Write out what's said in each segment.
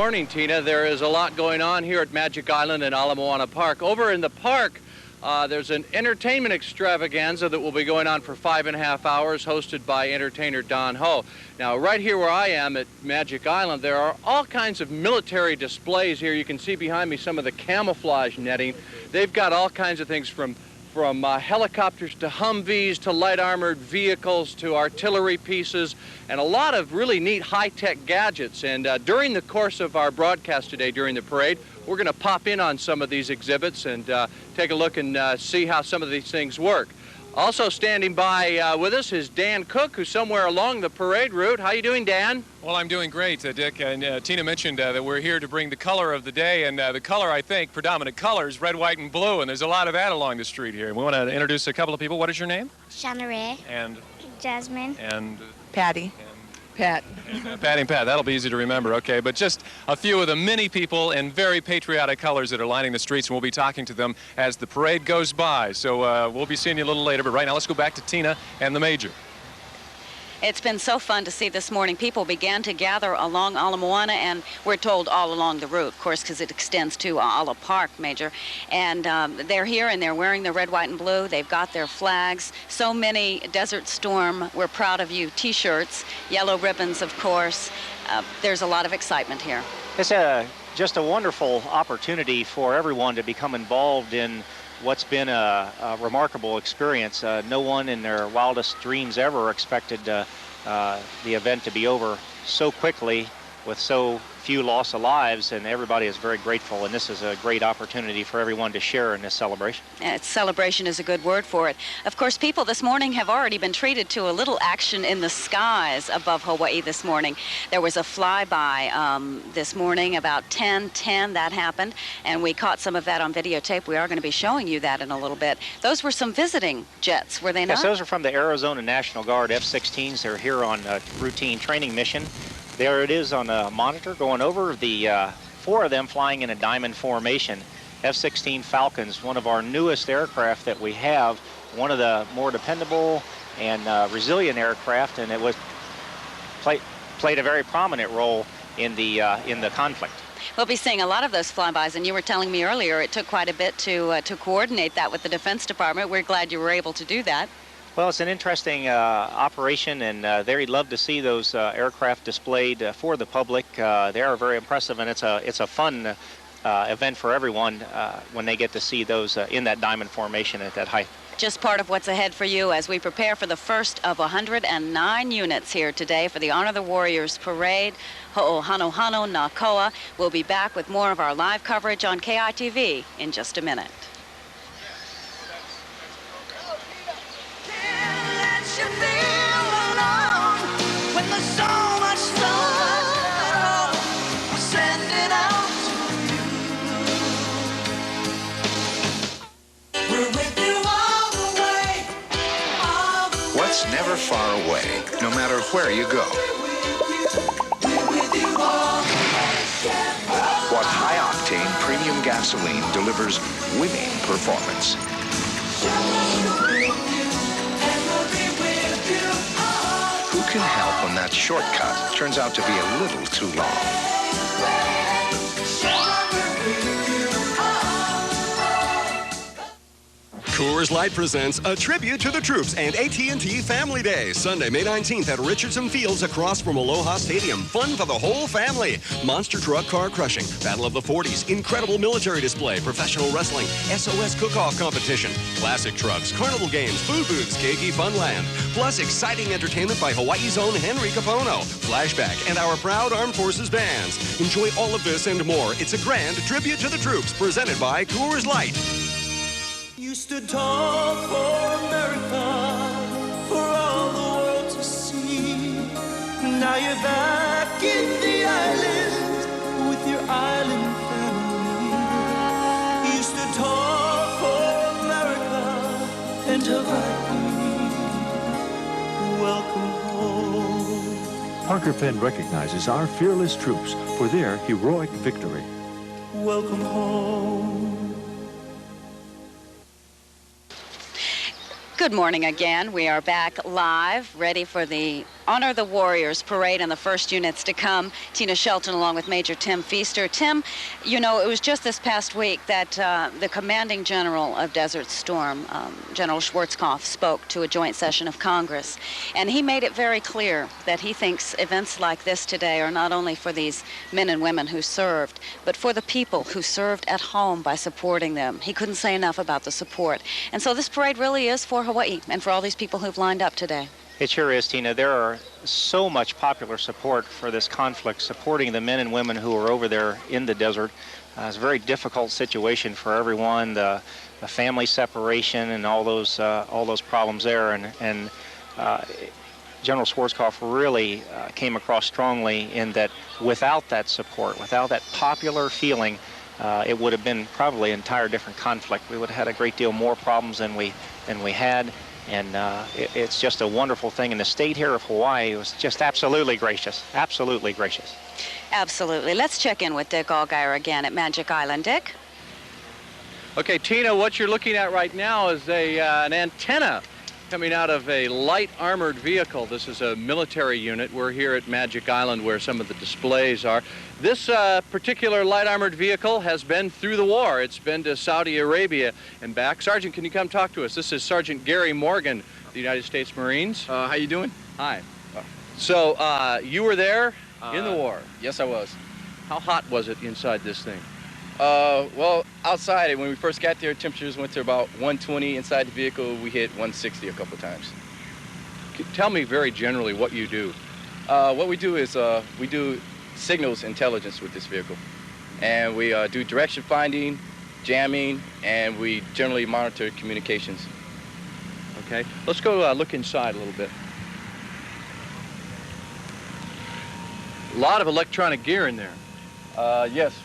morning, Tina. There is a lot going on here at Magic Island and Ala Moana Park. Over in the park, there's an entertainment extravaganza that will be going on for 5.5 hours, hosted by entertainer Don Ho. Now, right here where I am at Magic Island, there are all kinds of military displays here. You can see behind me some of the camouflage netting. They've got all kinds of things from helicopters to Humvees to light armored vehicles to artillery pieces and a lot of really neat high-tech gadgets. And during the course of our broadcast today, during the parade, we're going to pop in on some of these exhibits and take a look and see how some of these things work. Also standing by with us is Dan Cooke, who's somewhere along the parade route. How you doing, Dan? Well, I'm doing great, Dick. And Tina mentioned that we're here to bring the color of the day, and the color, I think, predominant color is red, white, and blue, and there's a lot of that along the street here. We want to introduce a couple of people. What is your name? Shanaray. And? Jasmine. And? Patty. And Pat. And, Patty and Pat, that'll be easy to remember, okay? But just a few of the many people in very patriotic colors that are lining the streets, and we'll be talking to them as the parade goes by. So we'll be seeing you a little later, but right now let's go back to Tina and the Major. It's been so fun to see this morning. People began to gather along Ala Moana, and we're told all along the route, of course, because it extends to Ala Park, Major. And they're here, and they're wearing the red, white, and blue. They've got their flags. So many Desert Storm, we're proud of you T-shirts, yellow ribbons, of course. There's a lot of excitement here. It's just a wonderful opportunity for everyone to become involved in what's been a remarkable experience. No one in their wildest dreams ever expected the event to be over so quickly with so few loss of lives, and everybody is very grateful, and this is a great opportunity for everyone to share in this celebration. Celebration is a good word for it. Of course, people this morning have already been treated to a little action in the skies above Hawaii this morning. There was a flyby this morning, about 10:10 that happened, and we caught some of that on videotape. We are going to be showing you that in a little bit. Those were some visiting jets, were they not? Yes, those are from the Arizona National Guard F-16s. They're here on a routine training mission. There it is on a monitor going over. The 4 of them flying in a diamond formation. F-16 Falcons, one of our newest aircraft that we have, one of the more dependable and resilient aircraft, and it was played a very prominent role in the conflict. We'll be seeing a lot of those flybys, and you were telling me earlier it took quite a bit to coordinate that with the Defense Department. We're glad you were able to do that. Well, it's an interesting operation, and they'd love to see those aircraft displayed for the public. They are very impressive, and it's a fun event for everyone when they get to see those in that diamond formation at that height. Just part of what's ahead for you as we prepare for the first of 109 units here today for the Honor the Warriors Parade. Ho'ohanohano na koa. We'll be back with more of our live coverage on KITV in just a minute. What's never far away, no matter where you go. What high-octane premium gasoline delivers winning performance. Who can help when that shortcut turns out to be a little too long? Coors Light presents A Tribute to the Troops and AT&T Family Day, Sunday, May 19th at Richardson Fields across from Aloha Stadium. Fun for the whole family. Monster truck car crushing, Battle of the 40s, incredible military display, professional wrestling, SOS cook-off competition, classic trucks, carnival games, food booths, Keiki Funland, plus exciting entertainment by Hawaii's own Henry Kapono, flashback, and our proud Armed Forces bands. Enjoy all of this and more. It's a grand tribute to the troops presented by Coors Light. You stood tall for America, for all the world to see. Now you're back in the island with your island family. You stood tall for America and Hawaii. Welcome home. Parker Penn recognizes our fearless troops for their heroic victory. Welcome home. Good morning again. We are back live, ready for the Honor the Warriors parade and the first units to come. Tina Shelton along with Major Tim Pfister. Tim, you know, it was just this past week that the commanding general of Desert Storm, General Schwarzkopf, spoke to a joint session of Congress. And he made it very clear that he thinks events like this today are not only for these men and women who served, but for the people who served at home by supporting them. He couldn't say enough about the support. And so this parade really is for Hawaii and for all these people who've lined up today. It sure is, Tina. There are so much popular support for this conflict, supporting the men and women who are over there in the desert. It's a very difficult situation for everyone, the family separation and all those problems there. And General Schwarzkopf really came across strongly in that without that support, without that popular feeling, it would have been probably an entire different conflict. We would have had a great deal more problems than we had. And it's just a wonderful thing. And the state here of Hawaii was just absolutely gracious, absolutely gracious. Absolutely. Let's check in with Dick Allgire again at Magic Island. Dick? Okay, Tina, what you're looking at right now is an antenna coming out of a light armored vehicle. This is a military unit. We're here at Magic Island where some of the displays are. This particular light armored vehicle has been through the war. It's been to Saudi Arabia and back. Sergeant, can you come talk to us? This is Sergeant Gary Morgan, the United States Marines. How you doing? Hi. So you were there in the war? Yes, I was. How hot was it inside this thing? Well, outside, when we first got there, temperatures went to about 120. Inside the vehicle, we hit 160 a couple of times. Tell me very generally what you do. What we do is we do signals intelligence with this vehicle. And we do direction finding, jamming, and we generally monitor communications. Okay, let's go look inside a little bit. A lot of electronic gear in there. Yes.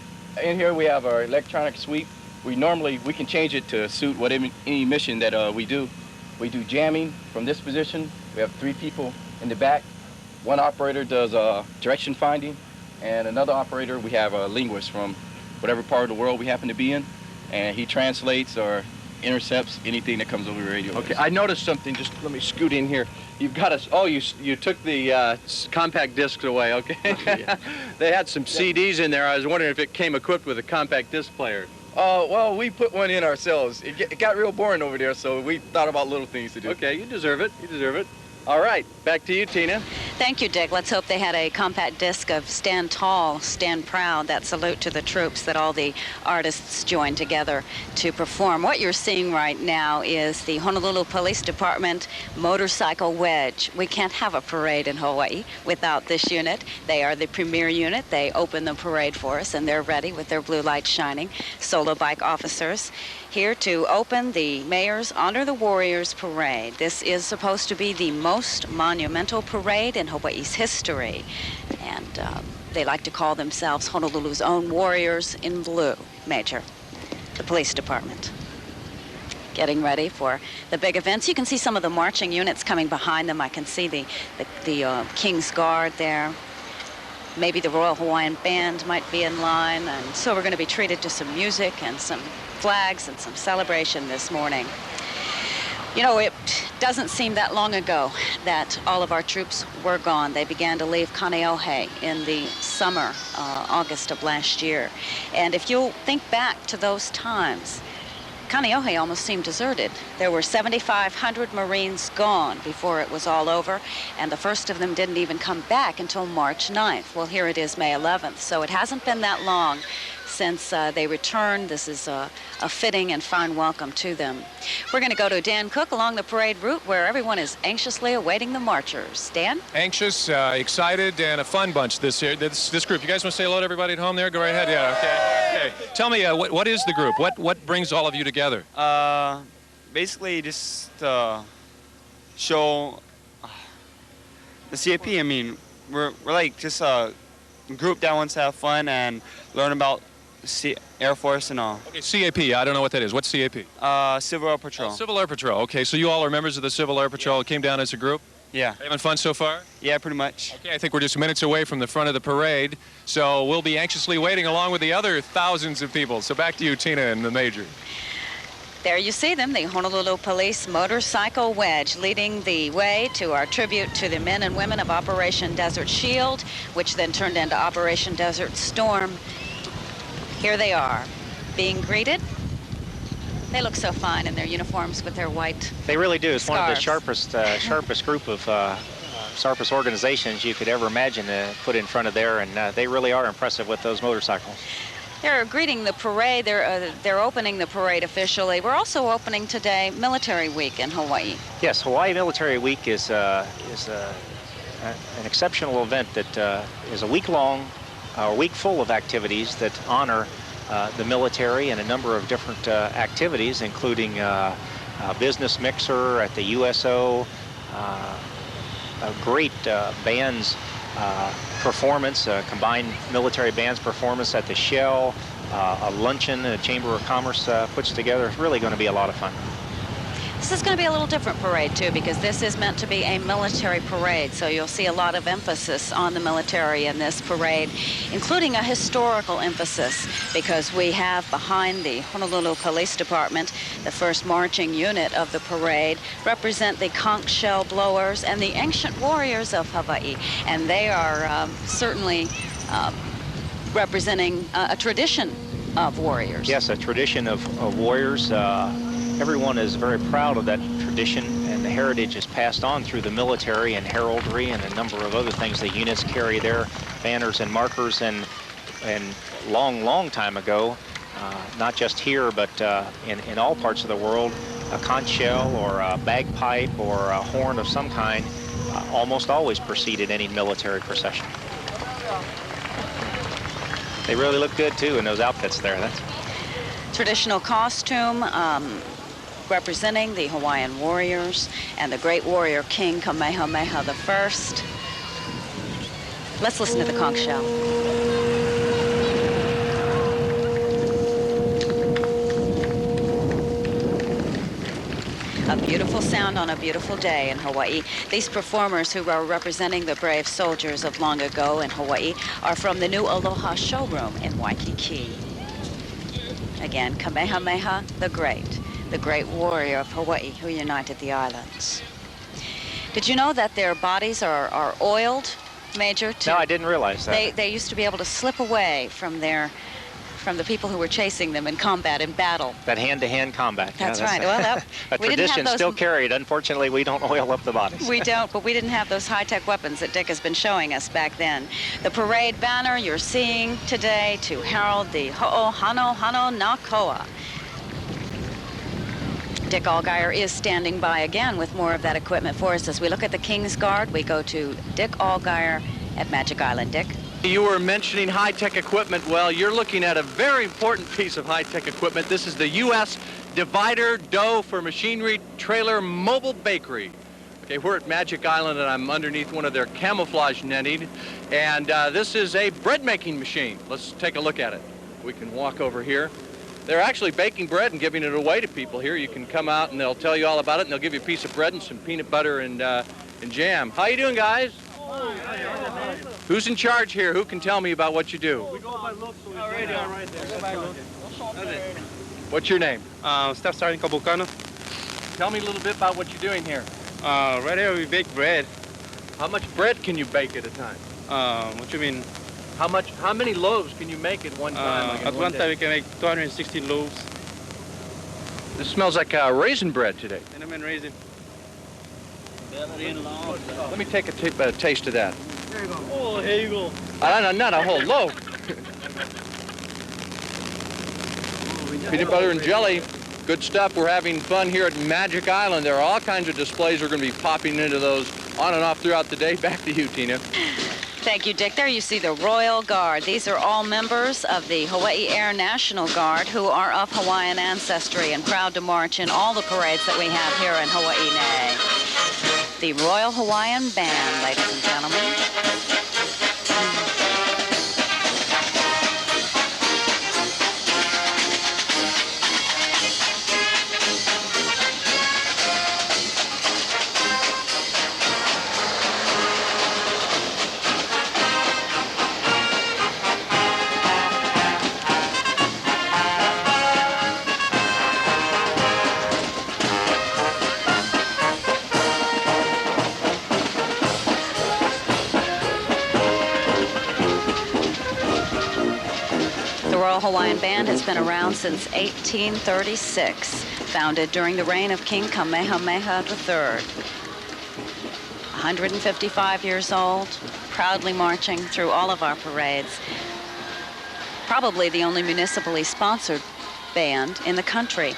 In here we have our electronic sweep. We can change it to suit any mission that we do. We do jamming from this position. We have 3 people in the back. One operator does direction finding, and another operator, we have a linguist from whatever part of the world we happen to be in, and he translates or intercepts anything that comes over the radio. Okay, I noticed something. Just let me scoot in here. You've got us. Oh, you took the compact discs away. Okay. Yeah. They had some CDs in there. I was wondering if it came equipped with a compact disc player. Well, we put one in ourselves. It got real boring over there, so we thought about little things to do. Okay, you deserve it. You deserve it. All right, back to you, Tina. Thank you, Dick. Let's hope they had a compact disc of Stand Tall, Stand Proud, that salute to the troops that all the artists joined together to perform. What you're seeing right now is the Honolulu Police Department motorcycle Wedge. We can't have a parade in Hawaii without this unit. They are the premier unit. They open the parade for us, and they're ready with their blue lights shining. Solo bike officers here to open the Mayor's Honor the Warriors parade. This is supposed to be the most monumental parade in Hawaii's history, and they like to call themselves Honolulu's own warriors in blue. Major, the police department getting ready for the big events. You can see some of the marching units coming behind them. I can see the King's Guard there. Maybe the Royal Hawaiian Band might be in line, and so we're going to be treated to some music and some flags and some celebration this morning. You know, it doesn't seem that long ago that all of our troops were gone. They began to leave Kaneohe in the summer, August of last year. And if you'll think back to those times, Kaneohe almost seemed deserted. There were 7,500 Marines gone before it was all over, and the first of them didn't even come back until March 9th. Well, here it is, May 11th, so it hasn't been that long since they returned. This is a fitting and fine welcome to them. We're going to go to Dan Cooke along the parade route where everyone is anxiously awaiting the marchers. Dan? Anxious, excited, and a fun bunch this group. You guys want to say hello to everybody at home there? Go right ahead. Yeah, okay. Tell me, what is the group? What brings all of you together? Basically just show the CAP. I mean, we're like just a group that wants to have fun and learn about Air Force and all. Okay, CAP, I don't know what that is. What's CAP? Civil Air Patrol. Civil Air Patrol. Okay, so you all are members of the Civil Air Patrol. Came down as a group? Yeah. Having fun so far? Yeah, pretty much. Okay, I think we're just minutes away from the front of the parade, so we'll be anxiously waiting along with the other thousands of people. So back to you, Tina and the Major. There you see them, the Honolulu Police Motorcycle Wedge, leading the way to our tribute to the men and women of Operation Desert Shield, which then turned into Operation Desert Storm. Here they are, being greeted. They look so fine in their uniforms with their white They really do. It's one of the scarves. sharpest group of sharpest organizations you could ever imagine to put in front of there, and they really are impressive with those motorcycles. They're greeting the parade. They're opening the parade officially. We're also opening today Military Week in Hawaii. Yes, Hawaii Military Week is an exceptional event that is a week long, a week full of activities that honor the military and a number of different activities, including a business mixer at the USO, a great bands performance, combined military bands performance at the Shell, a luncheon the Chamber of Commerce puts together. It's really going to be a lot of fun. This is going to be a little different parade too, because this is meant to be a military parade, so you'll see a lot of emphasis on the military in this parade, including a historical emphasis, because we have behind the Honolulu Police Department the first marching unit of the parade represent the conch shell blowers and the ancient warriors of Hawaii, and they are certainly representing a tradition of warriors. Yes, a tradition of warriors. Everyone is very proud of that tradition, and the heritage is passed on through the military and heraldry and a number of other things. The units carry their banners and markers, and long time ago, not just here, but in all parts of the world, a conch shell or a bagpipe or a horn of some kind almost always preceded any military procession. They really look good too in those outfits there. That's traditional costume representing the Hawaiian warriors and the great warrior King Kamehameha I. Let's listen to the conch shell. A beautiful sound on a beautiful day in Hawaii. These performers who are representing the brave soldiers of long ago in Hawaii are from the new Aloha Showroom in Waikiki. Again, Kamehameha the great warrior of Hawaii who united the islands. Did you know that their bodies are oiled, Major? No, I didn't realize that. They used to be able to slip away from the people who were chasing them in combat, in battle. That hand-to-hand combat. That's right. Well, a tradition still carried. Unfortunately, we don't oil up the bodies. We don't, but we didn't have those high-tech weapons that Dick has been showing us back then. The parade banner you're seeing today to herald the Ho'ohano Hano na Koa. Dick Allgire is standing by again with more of that equipment for us. As we look at the King's Guard, we go to Dick Allgire at Magic Island. Dick? You were mentioning high-tech equipment. Well, you're looking at a very important piece of high-tech equipment. This is the U.S. Divider Dough for Machinery Trailer Mobile Bakery. Okay, we're at Magic Island, and I'm underneath one of their camouflage netting. And this is a bread-making machine. Let's take a look at it. We can walk over here. They're actually baking bread and giving it away to people here. You can come out, and they'll tell you all about it, and they'll give you a piece of bread and some peanut butter and jam. How you doing, guys? Who's in charge here? Who can tell me about what you do? We go by look, so right there. What's your name? Staff Sergeant Kabukano. Tell me a little bit about what you're doing here. Right here we bake bread. How much bread can you bake at a time? What you mean? How many loaves can you make at one time? At one time we can make 260 loaves. This smells like raisin bread today. Cinnamon raisin. Let me take a taste of that. There you go. Oh, here you go. Not a whole loaf. Peanut butter and jelly. Good stuff. We're having fun here at Magic Island. There are all kinds of displays. We're going to be popping into those on and off throughout the day. Back to you, Tina. Thank you, Dick. There you see the Royal Guard. These are all members of the Hawaii Air National Guard who are of Hawaiian ancestry and proud to march in all the parades that we have here in Hawaii. The Royal Hawaiian Band, ladies and gentlemen. Hawaiian Band has been around since 1836, founded during the reign of King Kamehameha III. 155 years old, proudly marching through all of our parades. Probably the only municipally sponsored band in the country.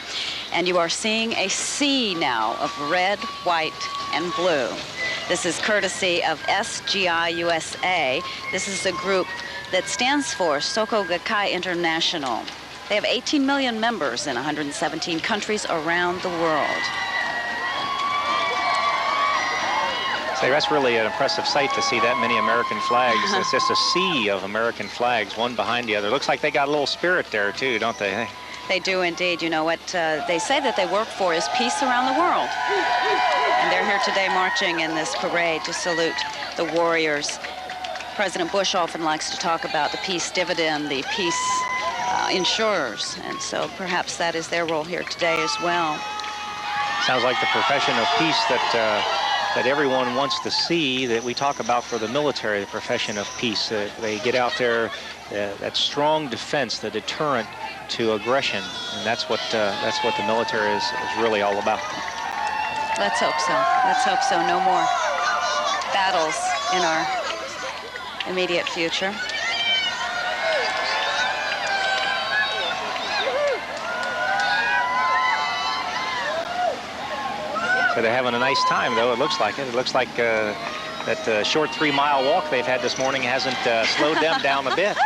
And you are seeing a sea now of red, white, and blue. This is courtesy of SGI USA. This is a group that stands for Soko Gakkai International. They have 18 million members in 117 countries around the world. So that's really an impressive sight to see that many American flags. It's just a sea of American flags, one behind the other. Looks like they got a little spirit there too, don't they? They do indeed. You know what they say that they work for is peace around the world. And they're here today marching in this parade to salute the warriors. President Bush often likes to talk about the peace dividend, the peace insurers. And so perhaps that is their role here today as well. Sounds like the profession of peace that everyone wants to see, that we talk about for the military, the profession of peace. They get out there, that strong defense, the deterrent to aggression, and that's what the military is really all about. Let's hope so. Let's hope so. No more battles in our immediate future. So they're having a nice time, though. It looks like it. It looks like that short 3-mile walk they've had this morning hasn't slowed them down a bit.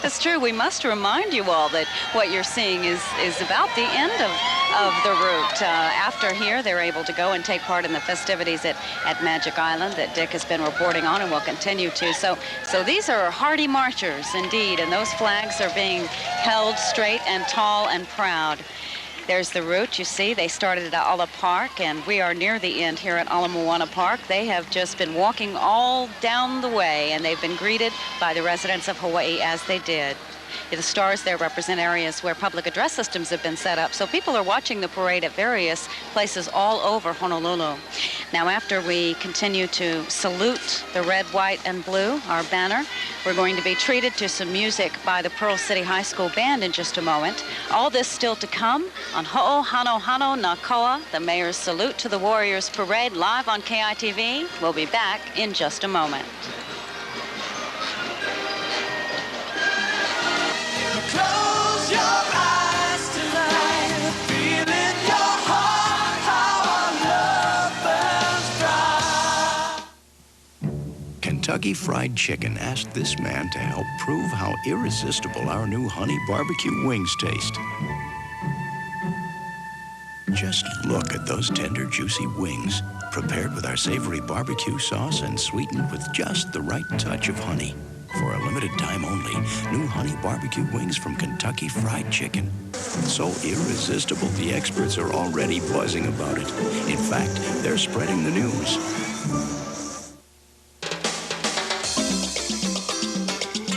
That's true. We must remind you all that what you're seeing is about the end of the route. After here, they're able to go and take part in the festivities at Magic Island that Dick has been reporting on and will continue to. So these are hardy marchers indeed, and those flags are being held straight and tall and proud. There's the route. You see, they started at Ala Park, and we are near the end here at Ala Moana Park. They have just been walking all down the way, and they've been greeted by the residents of Hawaii as they did. The stars there represent areas where public address systems have been set up, so people are watching the parade at various places all over Honolulu. Now, after we continue to salute the red, white, and blue, our banner, we're going to be treated to some music by the Pearl City High School Band in just a moment. All this still to come on Ho'ohanohano Nakoa, the Mayor's Salute to the Warriors Parade, live on KITV. We'll be back in just a moment. Close your eyes tonight, feel in your heart how our love burns dry. Kentucky Fried Chicken asked this man to help prove how irresistible our new honey barbecue wings taste. Just look at those tender, juicy wings, prepared with our savory barbecue sauce and sweetened with just the right touch of honey. For a limited time only, new honey barbecue wings from Kentucky Fried Chicken. So irresistible, the experts are already buzzing about it. In fact, they're spreading the news.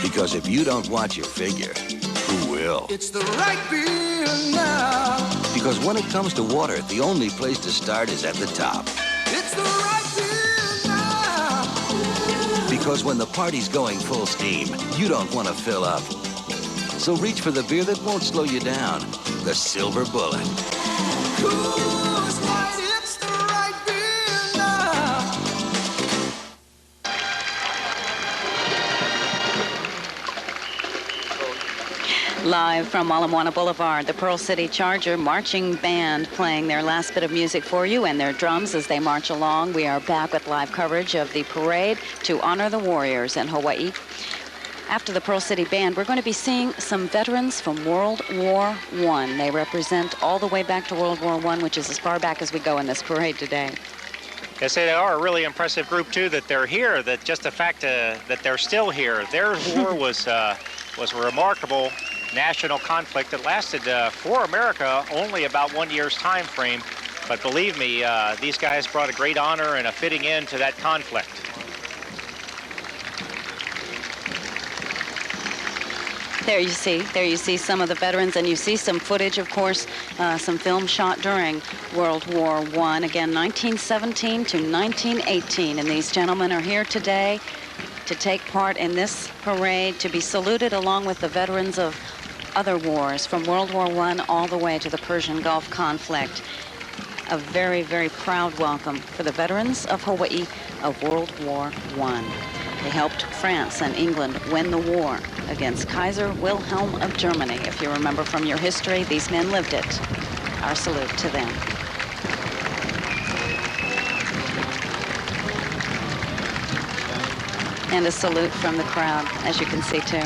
Because if you don't watch your figure, who will? It's the right beer now. Because when it comes to water, the only place to start is at the top. It's the right beer now. Because when the party's going full steam, you don't want to fill up. So reach for the beer that won't slow you down. The Silver Bullet. Coors Light, it's the right beer now. Live from Ala Moana Boulevard, the Pearl City Charger Marching Band playing their last bit of music for you and their drums as they march along. We are back with live coverage of the parade to honor the warriors in Hawaii. After the Pearl City Band, we're going to be seeing some veterans from World War I. They represent all the way back to World War I, which is as far back as we go in this parade today. Yes, they are a really impressive group, too, that they're here, that just the fact that they're still here. Their war was a remarkable national conflict that lasted for America only about 1 year's time frame. But believe me, these guys brought a great honor and a fitting end to that conflict. There you see some of the veterans, and you see some footage, of course, some film shot during World War I. Again, 1917 to 1918, and these gentlemen are here today to take part in this parade, to be saluted along with the veterans of other wars, from World War I all the way to the Persian Gulf conflict. A very, very proud welcome for the veterans of Hawaii of World War I. They helped France and England win the war against Kaiser Wilhelm of Germany. If you remember from your history, these men lived it. Our salute to them. And a salute from the crowd, as you can see too.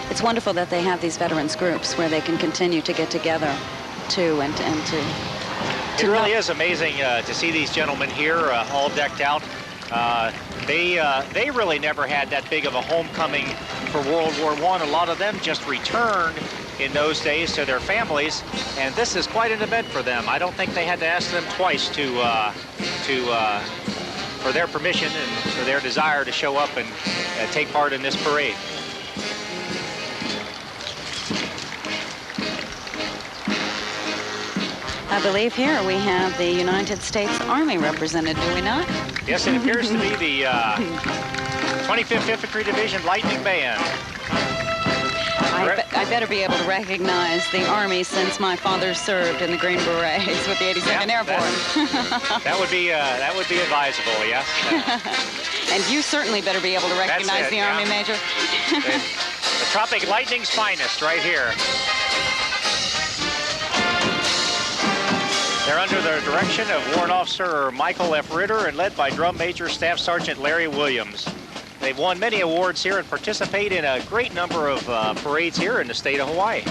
It's wonderful that they have these veterans groups where they can continue to get together too and to It really is amazing to see these gentlemen here all decked out. They really never had that big of a homecoming for World War I. A lot of them just returned in those days to their families, and this is quite an event for them. I don't think they had to ask them twice for their permission and for their desire to show up and take part in this parade. I believe here we have the United States Army represented, do we not? Yes, it appears to be the 25th Infantry Division Lightning Band. I better be able to recognize the Army since my father served in the Green Berets with the 82nd Airborne. That would be advisable, yes. And you certainly better be able to recognize the Army, Major. The Tropic Lightning's finest right here. They're under the direction of Warrant Officer Michael F. Ritter and led by Drum Major Staff Sergeant Larry Williams. They've won many awards here and participate in a great number of parades here in the state of Hawaii.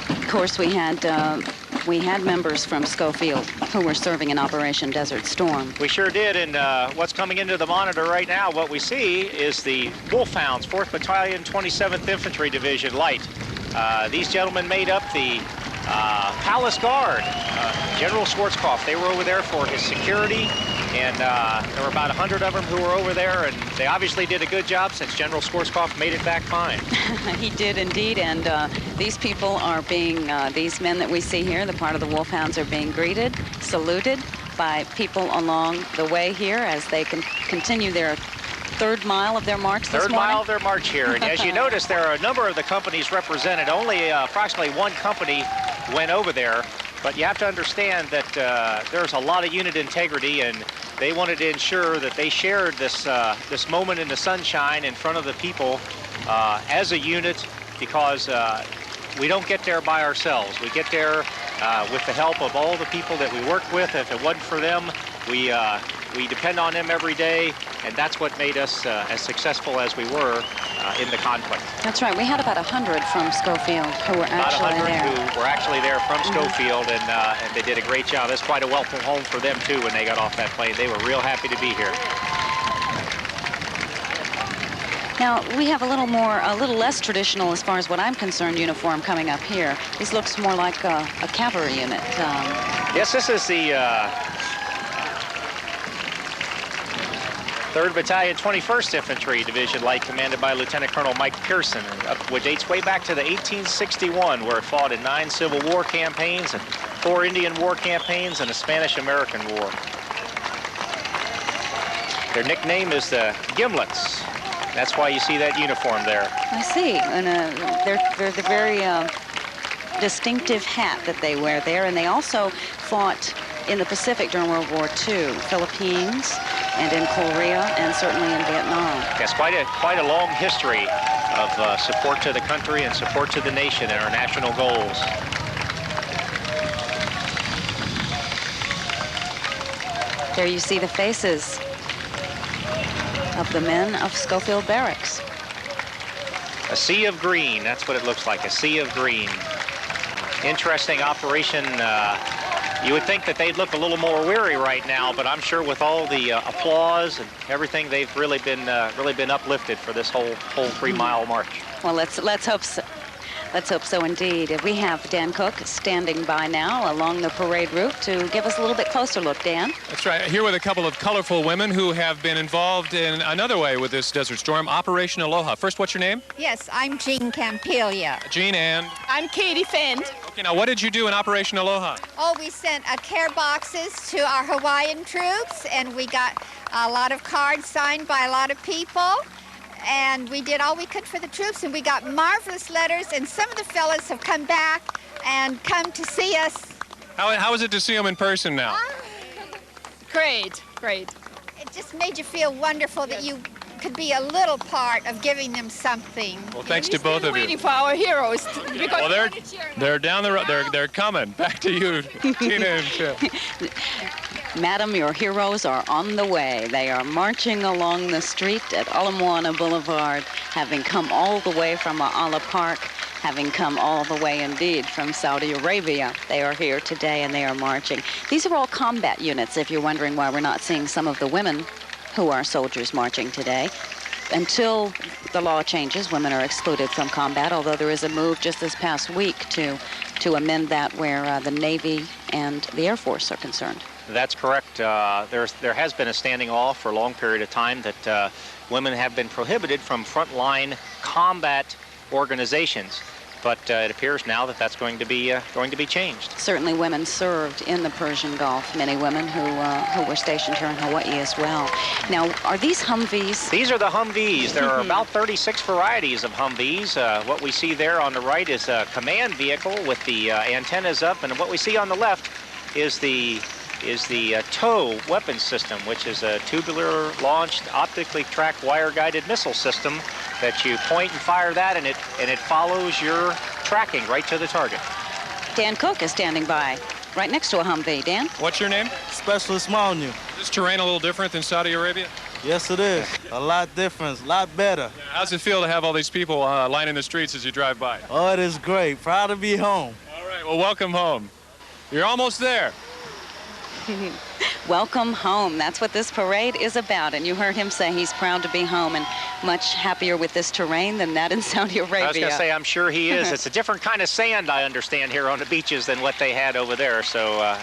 Of course, we had members from Schofield who were serving in Operation Desert Storm. We sure did, and what's coming into the monitor right now, what we see is the Wolfhounds, 4th Battalion, 27th Infantry Division Light. These gentlemen made up the Palace Guard. General Schwarzkopf, they were over there for his security, and there were about 100 of them who were over there, and they obviously did a good job since General Schwarzkopf made it back fine. He did indeed, and these people are being, these men that we see here, the part of the Wolfhounds, are being greeted, saluted by people along the way here as they can continue their third mile of their march this morning. Third mile of their march here, and as you notice, there are a number of the companies represented. Only approximately one company went over there, but you have to understand that there's a lot of unit integrity, and they wanted to ensure that they shared this this moment in the sunshine in front of the people as a unit, because we don't get there by ourselves. We get there with the help of all the people that we work with. If it wasn't for them, we depend on them every day, and that's what made us as successful as we were in the conflict. That's right. We had about 100 from Schofield who were actually there. About 100 who were actually there from Schofield, and they did a great job. It's quite a welcome home for them, too, when they got off that plane. They were real happy to be here. Now, we have a little less traditional, as far as what I'm concerned, uniform coming up here. This looks more like a cavalry unit. Yes, this is the 3rd Battalion, 21st Infantry Division Light, commanded by Lieutenant Colonel Mike Pearson, which dates way back to the 1861, where it fought in 9 Civil War campaigns and 4 Indian War campaigns and a Spanish-American War. Their nickname is the Gimlets. That's why you see that uniform there. I see, and they're the very distinctive hat that they wear there, and they also fought in the Pacific during World War II, Philippines, and in Korea, and certainly in Vietnam. Yes, quite a long history of support to the country and support to the nation and our national goals. There you see the faces of the men of Schofield Barracks. A sea of green, that's what it looks like, a sea of green. Interesting operation. You would think that they'd look a little more weary right now, but I'm sure with all the applause and everything, they've really been uplifted for this whole 3-mile march. Well, let's hope so. Let's hope so indeed. We have Dan Cooke standing by now along the parade route to give us a little bit closer look, Dan. That's right. Here with a couple of colorful women who have been involved in another way with this Desert Storm, Operation Aloha. First, what's your name? Yes, I'm Jean Campilia. Jean, and? I'm Katie Fend. Okay, now what did you do in Operation Aloha? Oh, we sent care boxes to our Hawaiian troops, and we got a lot of cards signed by a lot of people, and we did all we could for the troops, and we got marvelous letters, and some of the fellas have come back and come to see us. How is it to see them in person now? Great, great. It just made you feel wonderful that you could be a little part of giving them something. Well, thanks to both of you. Waiting for our heroes. Well, they're down the road. They're coming. Back to you, Tina and Chip. Madam, your heroes are on the way. They are marching along the street at Ala Moana Boulevard, having come all the way from Ala Park, having come all the way indeed from Saudi Arabia. They are here today and they are marching. These are all combat units, if you're wondering why we're not seeing some of the women who are soldiers marching today. Until the law changes, women are excluded from combat, although there is a move just this past week to amend that where the Navy and the Air Force are concerned. That's correct. There has been a standing law for a long period of time that women have been prohibited from frontline combat organizations. But it appears now that that's going to be changed. Certainly women served in the Persian Gulf, many women who were stationed here in Hawaii as well. Now, are these Humvees? These are the Humvees. There are about 36 varieties of Humvees. What we see there on the right is a command vehicle with the antennas up, and what we see on the left is the tow weapon system, which is a tubular launched, optically tracked, wire-guided missile system that you point and fire that, and it follows your tracking right to the target. Dan Cooke is standing by, right next to a Humvee. Dan? What's your name? Specialist Maunu. Is this terrain a little different than Saudi Arabia? Yes, it is. A lot different, a lot better. How's it feel to have all these people lining the streets as you drive by? Oh, it is great. Proud to be home. All right, well, welcome home. You're almost there. Welcome home. That's what this parade is about. And you heard him say he's proud to be home and much happier with this terrain than that in Saudi Arabia. I was going to say, I'm sure he is. It's a different kind of sand, I understand, here on the beaches than what they had over there. So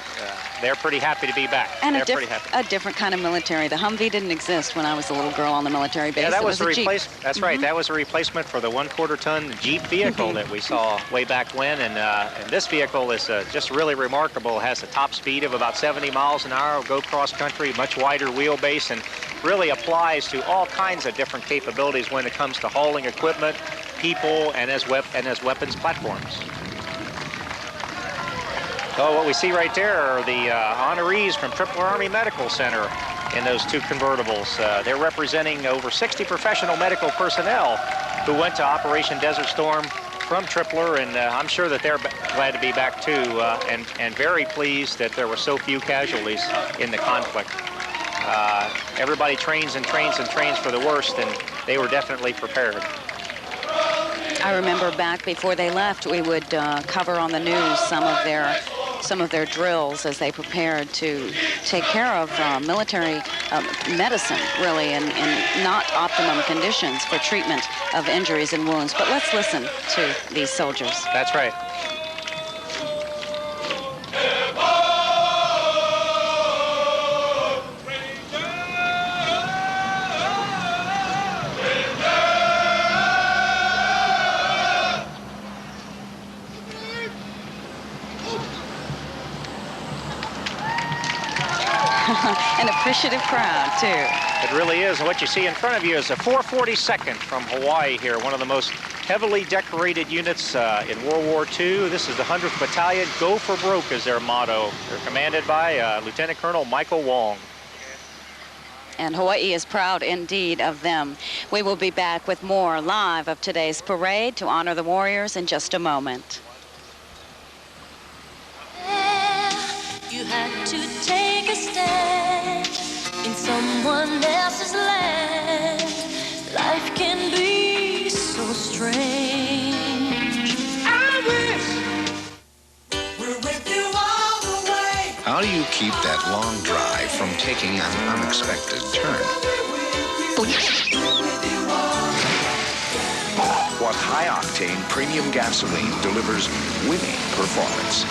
they're pretty happy to be back. And they're a different kind of military. The Humvee didn't exist when I was a little girl on the military base. Yeah, that was a Jeep. That's right. That was a replacement for the 1/4-ton Jeep vehicle that we saw way back when. And this vehicle is just really remarkable. It has a top speed of about 70 miles an hour, go cross country, much wider wheelbase, and really applies to all kinds of different capabilities when it comes to hauling equipment, people, and as weapons platforms. So what we see right there are the honorees from Triple Army Medical Center in those two convertibles. They're representing over 60 professional medical personnel who went to Operation Desert Storm from Tripler, and I'm sure that they're glad to be back too, and very pleased that there were so few casualties in the conflict. Everybody trains and trains and trains for the worst, and they were definitely prepared. I remember back before they left, we would cover on the news some of their drills as they prepared to take care of military medicine, really, in not optimum conditions for treatment of injuries and wounds. But let's listen to these soldiers. That's right. An appreciative crowd, too. It really is. And what you see in front of you is a 442nd from Hawaii here, one of the most heavily decorated units in World War II. This is the 100th Battalion. Go for broke is their motto. They're commanded by Lieutenant Colonel Michael Wong. And Hawaii is proud indeed of them. We will be back with more live of today's parade to honor the warriors in just a moment. You had to take a stand in someone else's land. Life can be so strange. I wish we're with you all the way. How do you keep that long drive from taking an unexpected turn? What high-octane premium gasoline delivers winning performance?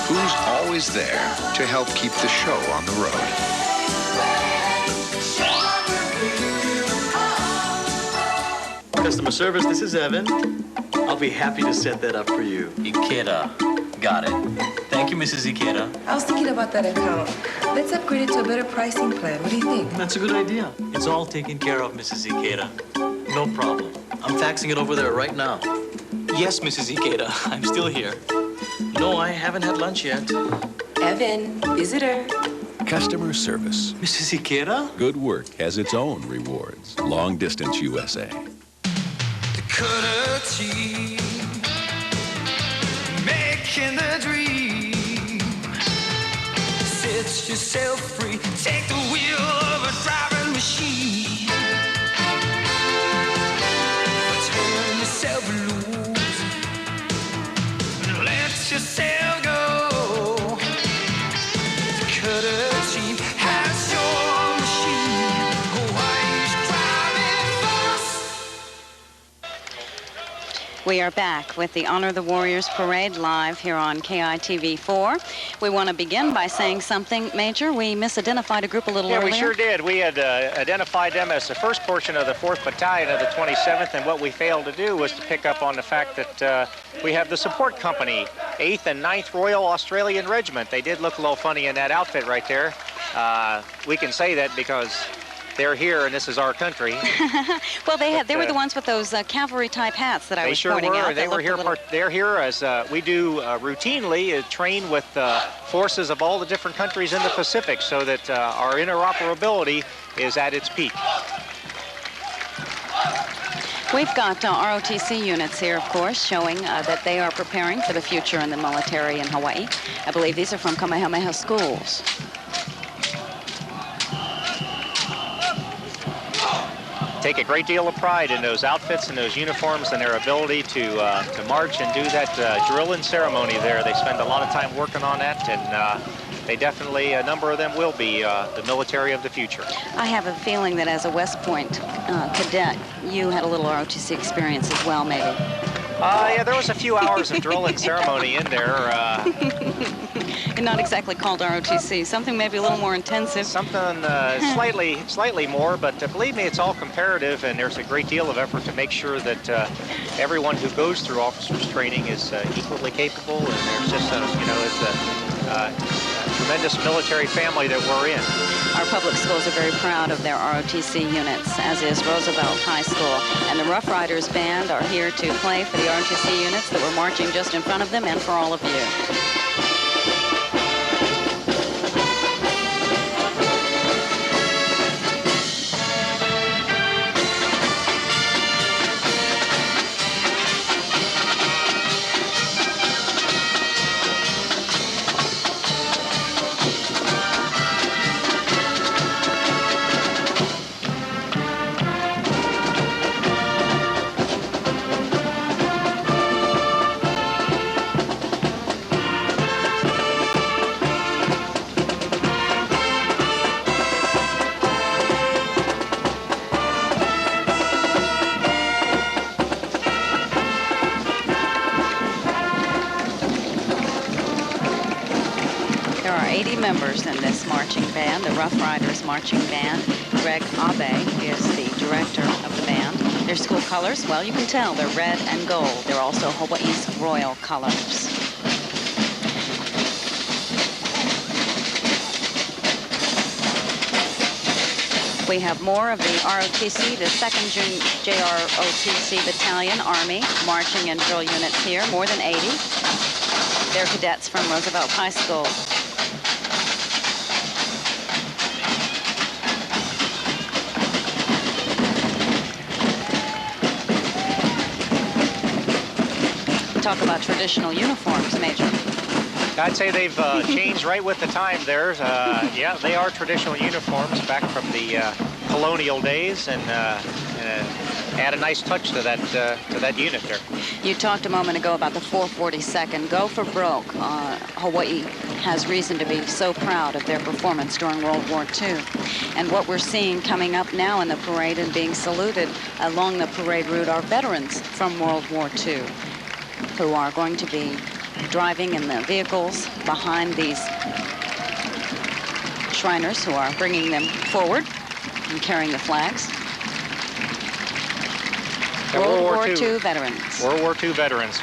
Who's always there to help keep the show on the road? Customer service, this is Evan. I'll be happy to set that up for you. You kid, got it. Thank Thank you, Mrs. Ikeda. I was thinking about that account. Let's upgrade it to a better pricing plan. What do you think? That's a good idea. It's all taken care of, Mrs. Ikeda. No problem. I'm faxing it over there right now. Yes, Mrs. Ikeda, I'm still here. No, I haven't had lunch yet. Evan, visitor. Customer service. Mrs. Ikeda? Good work has its own rewards. Long Distance USA. Cutter team, making the dream. Set yourself free, take the wheel of a driving machine. Turn yourself loose and let yourself go. The cutter team has your machine. Hawaii's driving fast. We are back with the Honor the Warriors Parade live here on KITV4. We want to begin by saying something, Major. We misidentified a group a little earlier. Yeah, we sure did. We had identified them as the 1st portion of the 4th Battalion of the 27th, and what we failed to do was to pick up on the fact that we have the support company, 8th and 9th Royal Australian Regiment. They did look a little funny in that outfit right there. We can say that because they're here and this is our country. Well, they were the ones with those cavalry-type hats that I was pointing out. They were here. They're here as we do routinely train with forces of all the different countries in the Pacific, so that our interoperability is at its peak. We've got ROTC units here, of course, showing that they are preparing for the future in the military in Hawaii. I believe these are from Kamehameha schools. Take a great deal of pride in those outfits and those uniforms and their ability to march and do that drill and ceremony there. They spend a lot of time working on that, and they definitely, a number of them will be the military of the future. I have a feeling that as a West Point cadet, you had a little ROTC experience as well, maybe. Yeah, there was a few hours of drill and ceremony in there. And not exactly called ROTC, something maybe a little more intensive. Something slightly more, but believe me, it's all comparative, and there's a great deal of effort to make sure that everyone who goes through officers training is equally capable, and there's just it's a tremendous military family that we're in. Our public schools are very proud of their ROTC units, as is Roosevelt High School. And the Rough Riders Band are here to play for the ROTC units that were marching just in front of them and for all of you. Members in this marching band, the Rough Riders Marching Band. Greg Abe is the director of the band. Their school colors, well, you can tell, they're red and gold. They're also Hawaii's royal colors. We have more of the ROTC, the 2nd JROTC Battalion-Army marching and drill units here, more than 80. They're cadets from Roosevelt High School. Talk about traditional uniforms, Major. I'd say they've changed right with the time there. Yeah, they are traditional uniforms back from the colonial days, and add a nice touch to that unit there. You talked a moment ago about the 442nd. Go for broke. Hawaii has reason to be so proud of their performance during World War II. And what we're seeing coming up now in the parade and being saluted along the parade route are veterans from World War II who are going to be driving in the vehicles behind these Shriners who are bringing them forward and carrying the flags. World War II veterans. World War II veterans,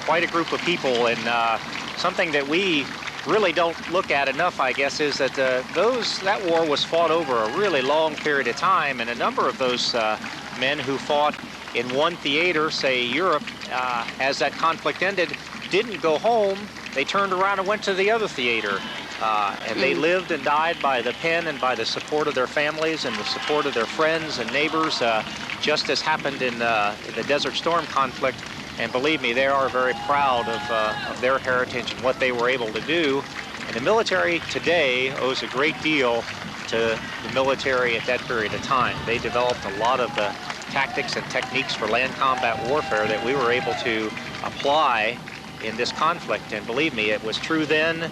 quite a group of people, and something that we really don't look at enough, I guess, is that that war was fought over a really long period of time, and a number of those men who fought in one theater, say Europe, as that conflict ended, didn't go home. They turned around and went to the other theater. And they lived and died by the pen and by the support of their families and the support of their friends and neighbors, just as happened in the Desert Storm conflict. And believe me, they are very proud of their heritage and what they were able to do. And the military today owes a great deal to the military at that period of time. They developed a lot of the tactics and techniques for land combat warfare that we were able to apply in this conflict. And believe me, it was true then,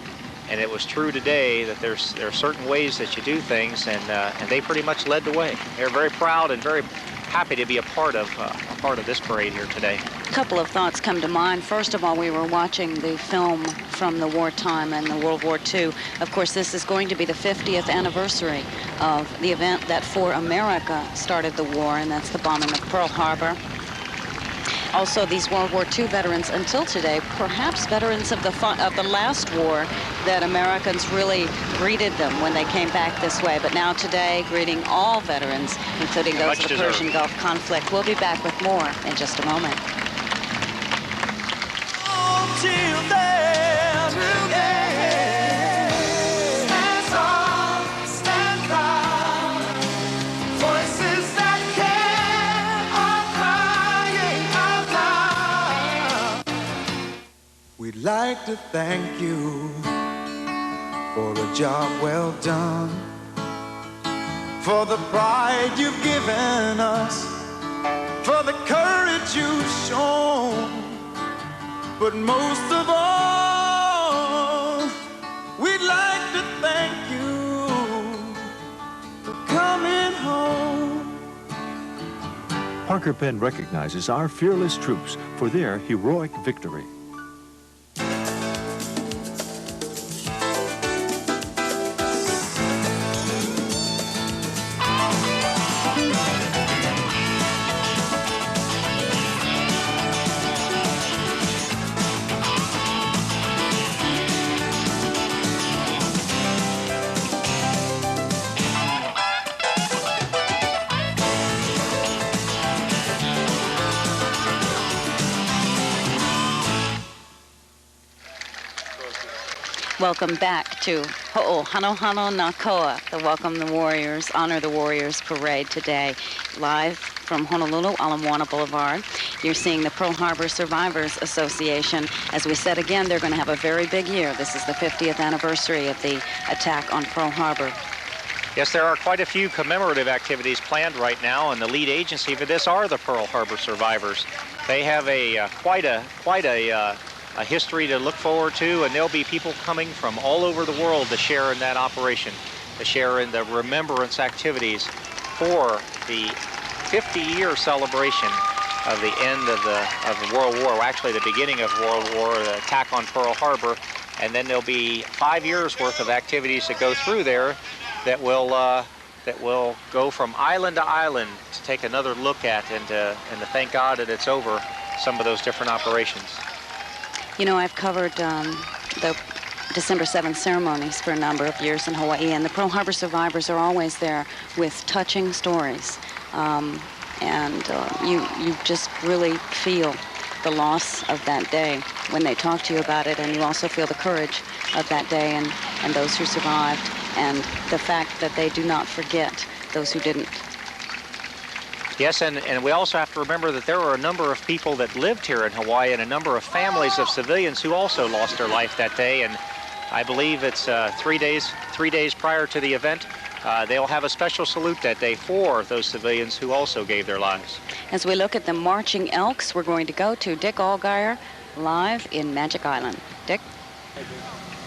and it was true today, that there are certain ways that you do things, and they pretty much led the way. They're very proud and very happy to be a part of this parade here today. A couple of thoughts come to mind. First of all, we were watching the film from the wartime and the World War II. Of course, this is going to be the 50th anniversary of the event that for America started the war, and that's the bombing of Pearl Harbor. Also, these World War II veterans, until today, perhaps veterans of the last war, that Americans really greeted them when they came back this way. But now today, greeting all veterans, including those of the Persian Gulf conflict. We'll be back with more in just a moment. Till then, stand strong, stand proud. Voices that care are crying out loud. We'd like to thank you for a job well done, for the pride you've given us, for the courage you've shown. But most of all, we'd like to thank you for coming home. Parker Penn recognizes our fearless troops for their heroic victory. Welcome back to Ho'ohanohano Nakoa, the Welcome the Warriors, Honor the Warriors parade today, live from Honolulu, Ala Moana Boulevard. You're seeing the Pearl Harbor Survivors Association. As we said again, they're going to have a very big year. This is the 50th anniversary of the attack on Pearl Harbor. Yes, there are quite a few commemorative activities planned right now, and the lead agency for this are the Pearl Harbor Survivors. They have quite a history to look forward to, and there'll be people coming from all over the world to share in that operation, to share in the remembrance activities for the 50-year celebration of the end of the World War, actually the beginning of World War, the attack on Pearl Harbor, and then there'll be 5 years worth of activities that go through there that will go from island to island to take another look at and to thank God that it's over some of those different operations. You know, I've covered the December 7th ceremonies for a number of years in Hawaii, and the Pearl Harbor survivors are always there with touching stories. You just really feel the loss of that day when they talk to you about it, and you also feel the courage of that day and those who survived, and the fact that they do not forget those who didn't. Yes, and we also have to remember that there were a number of people that lived here in Hawaii and a number of families of civilians who also lost their life that day. And I believe it's 3 days prior to the event. They'll have a special salute that day for those civilians who also gave their lives. As we look at the marching elks, we're going to go to Dick Allgire live in Magic Island. Dick?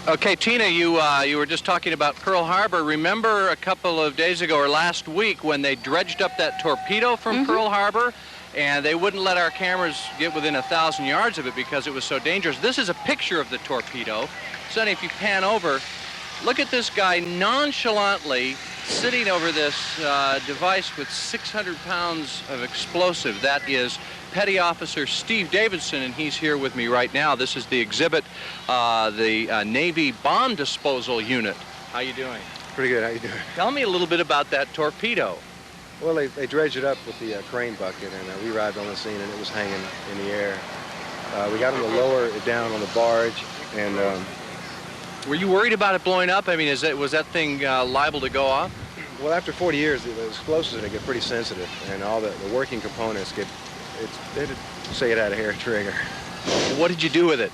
Okay, Tina, you were just talking about Pearl Harbor. Remember a couple of days ago or last week when they dredged up that torpedo from Pearl Harbor, and they wouldn't let our cameras get within 1,000 yards of it because it was so dangerous. This is a picture of the torpedo. Sonny, if you pan over, look at this guy nonchalantly sitting over this device with 600 pounds of explosive. That is Petty Officer Steve Davidson, and he's here with me right now. This is the exhibit, the Navy Bomb Disposal Unit. How you doing? Pretty good. How you doing? Tell me a little bit about that torpedo. Well, they dredged it up with the crane bucket, and we arrived on the scene, and it was hanging in the air. We got them to lower it down on the barge, and... Were you worried about it blowing up? I mean, was that thing liable to go off? Well, after 40 years, the explosives get pretty sensitive, and all the working components they did say it had a hair trigger. What did you do with it?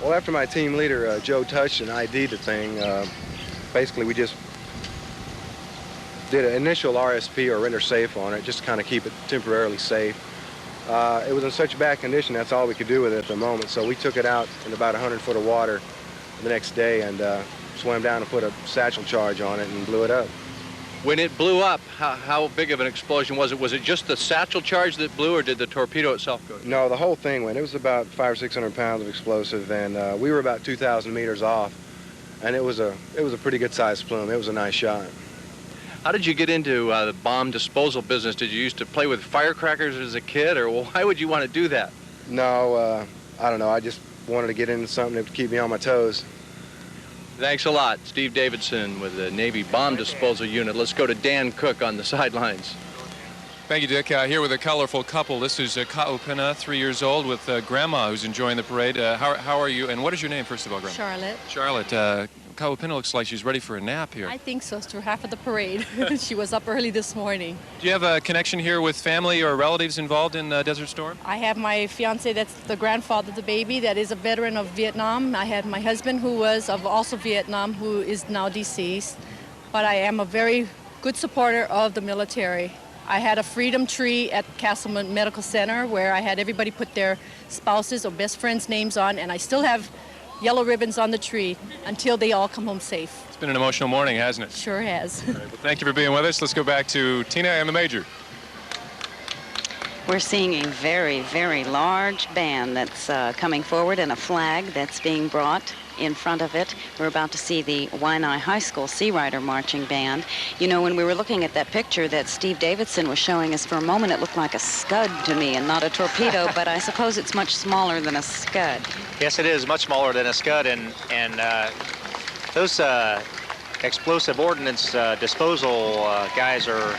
Well, after my team leader, Joe, touched and ID'd the thing, basically we just did an initial RSP, or render safe, on it, just to kind of keep it temporarily safe. It was in such bad condition, that's all we could do with it at the moment, so we took it out in about 100 foot of water the next day and swam down and put a satchel charge on it and blew it up. When it blew up, how big of an explosion was it? Was it just the satchel charge that blew, or did the torpedo itself go? No, the whole thing went. It was about 500 or 600 pounds of explosive, and we were about 2,000 meters off, and it was a pretty good sized plume. It was a nice shot. How did you get into the bomb disposal business? Did you used to play with firecrackers as a kid, or why would you want to do that? No, I don't know. I just wanted to get into something that would keep me on my toes. Thanks a lot. Steve Davidson with the Navy Bomb Disposal Unit. Let's go to Dan Cooke on the sidelines. Thank you, Dick. Here with a colorful couple. This is Ka'upena, 3 years old, with Grandma, who's enjoying the parade. How are you? And what is your name, first of all, Grandma? Charlotte. Charlotte. Ka'upena looks like she's ready for a nap here. I think so. It's through half of the parade. She was up early this morning. Do you have a connection here with family or relatives involved in Desert Storm? I have my fiance, that's the grandfather of the baby, that is a veteran of Vietnam. I had my husband, who was of also Vietnam, who is now deceased. But I am a very good supporter of the military. I had a freedom tree at Castleman Medical Center where I had everybody put their spouses or best friends' names on, and I still have yellow ribbons on the tree until they all come home safe. It's been an emotional morning, hasn't it? Sure has. All right, well, thank you for being with us. Let's go back to Tina and the Major. We're seeing a very, very large band that's coming forward, and a flag that's being brought in front of it. We're about to see the Waianae High School Sea Rider Marching Band. You know, when we were looking at that picture that Steve Davidson was showing us, for a moment it looked like a scud to me and not a torpedo, but I suppose it's much smaller than a scud. Yes, it is much smaller than a scud, and those explosive ordnance disposal guys are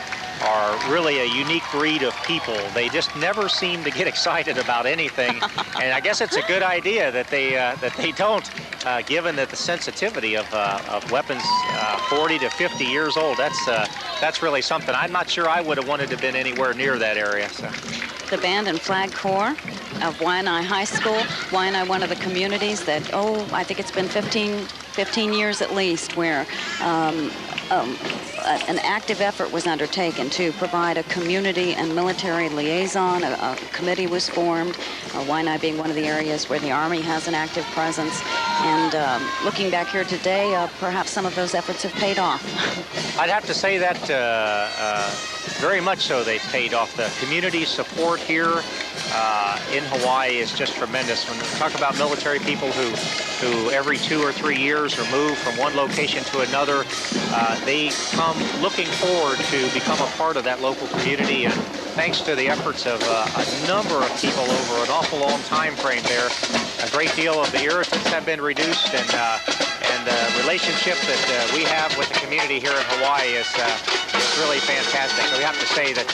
really a unique breed of people. They just never seem to get excited about anything, and I guess it's a good idea that they don't, given that the sensitivity of weapons 40 to 50 years old. That's really something. I'm not sure I would have wanted to have been anywhere near that area. So. The Band and Flag Corps of Waianae High School. Waianae, one of the communities that, I think it's been 15 years at least, where an active effort was undertaken to provide a community and military liaison. A committee was formed, Waianae being one of the areas where the Army has an active presence. And looking back here today, perhaps some of those efforts have paid off. I'd have to say that very much so they've paid off. The community support here in Hawaii is just tremendous. When we talk about military people who every 2 or 3 years are moved from one location to another, they come looking forward to become a part of that local community, and thanks to the efforts of a number of people over an awful long time frame there, a great deal of the irritants have been reduced, and the relationship that we have with the community here in Hawaii is really fantastic. So we have to say that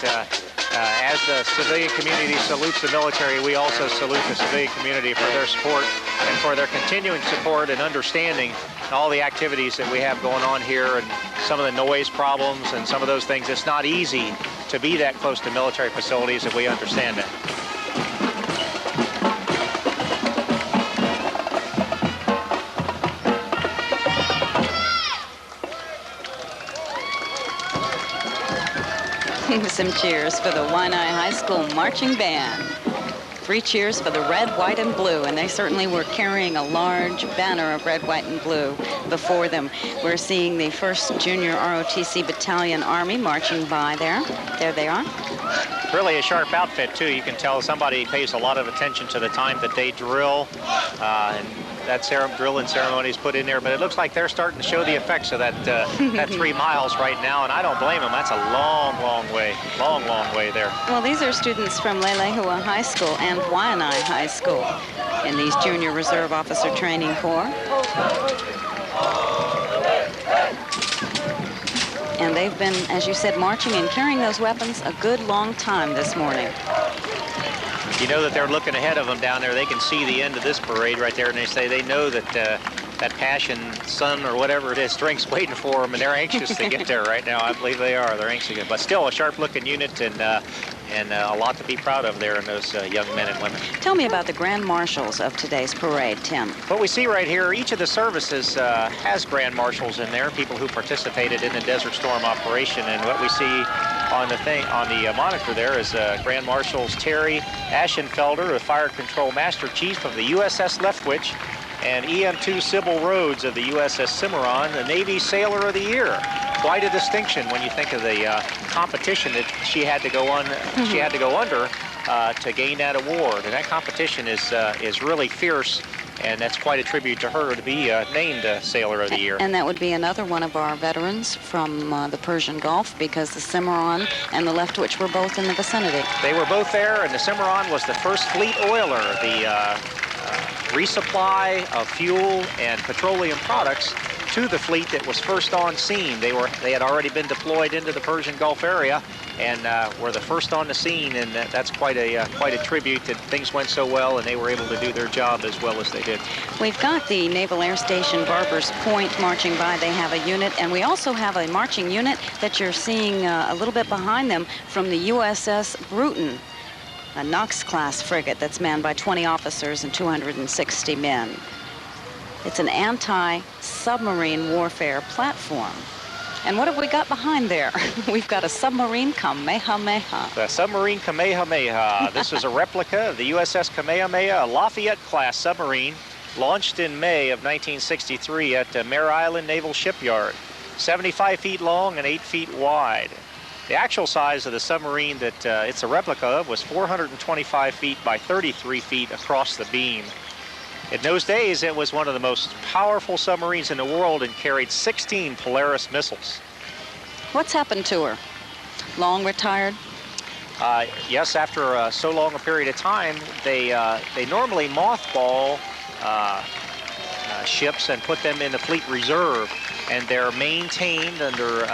as the civilian community salutes the military, we also salute the civilian community for their support and for their continuing support and understanding all the activities that we have going on here, and some of the noise problems and some of those things. It's not easy to be that close to military facilities, and we understand that. Some cheers for the Waianae High School Marching Band. 3 cheers for the red, white, and blue, and they certainly were carrying a large banner of red, white, and blue before them. We're seeing the 1st Junior ROTC Battalion-Army marching by there. There they are. Really a sharp outfit, too. You can tell somebody pays a lot of attention to the time that they drill, and drill and ceremony is put in there, but it looks like they're starting to show the effects of that that 3 miles right now, and I don't blame them. That's a long, long way there. Well, these are students from Lelehua High School and Waianae High School in these Junior Reserve Officer Training Corps. And they've been, as you said, marching and carrying those weapons a good long time this morning. You know that they're looking ahead of them down there. They can see the end of this parade right there, and they say they know that that Passion Sun or whatever it is, drink's waiting for them, and they're anxious to get there right now. I believe they are. They're anxious to get, but still a sharp-looking unit and a lot to be proud of there in those young men and women. Tell me about the Grand Marshals of today's parade, Tim. What we see right here, each of the services has Grand Marshals in there, people who participated in the Desert Storm operation, and what we see on the monitor there is Grand Marshals Terry Ashenfelder, the Fire Control Master Chief of the USS Leftwich, and EM2 Sybil Rhodes of the USS Cimarron, the Navy Sailor of the Year. Quite a distinction when you think of the competition that she had to go on. She had to go under to gain that award, and that competition is really fierce. And that's quite a tribute to her to be named Sailor of the Year. And that would be another one of our veterans from the Persian Gulf, because the Cimarron and the Leftwich were both in the vicinity. They were both there, and the Cimarron was the first fleet oiler. The resupply of fuel and petroleum products to the fleet that was first on scene. They had already been deployed into the Persian Gulf area and were the first on the scene, and that's quite a tribute that things went so well and they were able to do their job as well as they did. We've got the Naval Air Station Barbers Point marching by. They have a unit, and we also have a marching unit that you're seeing a little bit behind them from the USS Groton, a Knox-class frigate that's manned by 20 officers and 260 men. It's an anti-submarine warfare platform. And what have we got behind there? We've got a submarine Kamehameha. The submarine Kamehameha. This is a replica of the USS Kamehameha, a Lafayette-class submarine launched in May of 1963 at Mare Island Naval Shipyard. 75 feet long and 8 feet wide. The actual size of the submarine that it's a replica of was 425 feet by 33 feet across the beam. In those days, it was one of the most powerful submarines in the world and carried 16 Polaris missiles. What's happened to her? Long retired? Yes, after so long a period of time, they normally mothball ships and put them in the fleet reserve, and they're maintained under